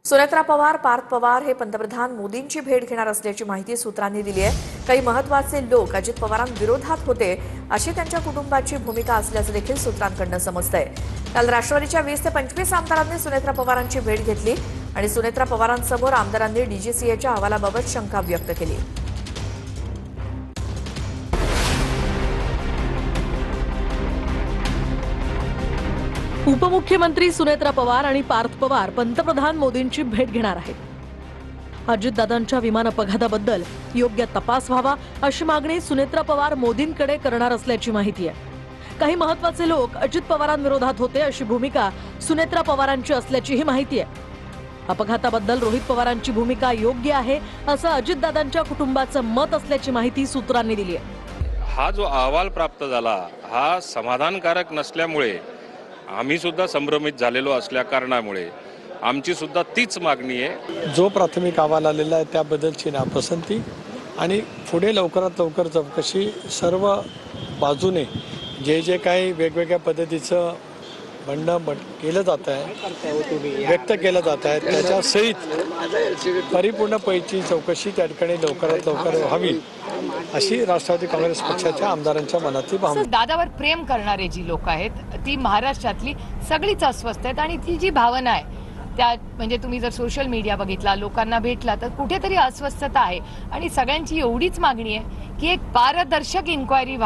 सुनेत्रा पवार, पार्थ पवार हे पंतप्रधान मोदींची भेट घेणार असल्याची माहिती सूत्रांनी दिली आहे। काही महत्त्वाचे लोक अजित पवारांविरोधात होते अशी त्यांच्या कुटुंबाची भूमिका असल्याचं देखील सूत्रांकडून समजतंय। काल राष्ट्रवादीच्या 20 ते 25 आमदारांनी सुनेत्रा पवारांची भेट घेतली आणि सुनेत्रा पवारांसमोर आमदारांनी डीजीसीएच्या अहवालाबाबत शंका व्यक्त केली। उपमुख्यमंत्री सुनेत्रा पवार आणि पार्थ पवार पंतप्रधान मोदींची भेट घेणार आहेत। अजितदादांच्या विमान अपघाताबद्दल योग्य तपास व्हावा अशी मागणी सुनेत्रा पवार मोदींकडे करणार असल्याची माहिती आहे। काही महत्त्वाचे लोक अजित पवारांविरोधात होते अशी भूमिका सुनेत्रा पवारांची असल्याचीही माहिती आहे। अपघाताबद्दल रोहित पवारांची भूमिका योग्य आहे असं अजितदादांच्या कुटुंबाचं मत असल्याची माहिती सूत्रांनी दिली आहे। हा जो अहवाल प्राप्त झाला हा समाधानकारक नसल्यामुळे आम्ही सुद्धा संभ्रमित झालेलो असल्या कारणामुळे आमची सुद्धा तीच मागणी आहे। जो प्राथमिक अहवाल आलेला आहे त्याबद्दलची नापसंती आणि पुढे लवकरात लवकर चौकशी सर्व बाजूने जे काही वेगवेगळ्या पद्धतीचं म्हणणं केलं जात आहे, व्यक्त केलं जात आहे, त्याच्या सहित परिपूर्णपैकी चौकशी त्या ठिकाणी लवकरात लवकर व्हावी अशी राष्ट्रवादी काँग्रेस पक्षाच्या आमदारांच्या मनातली भावना। दादावर प्रेम करणारे जी लोक आहेत ती महाराष्ट्रातली सगळीच अस्वस्थ आहेत आणि ती जी भावना आहे त्या म्हणजे तुम्ही जर सोशल मीडिया बघितला, लोकांना भेटला तर कुठेतरी अस्वस्थता आहे आणि सगळ्यांची एवढीच मागणी आहे की एक पारदर्शक इन्क्वायरी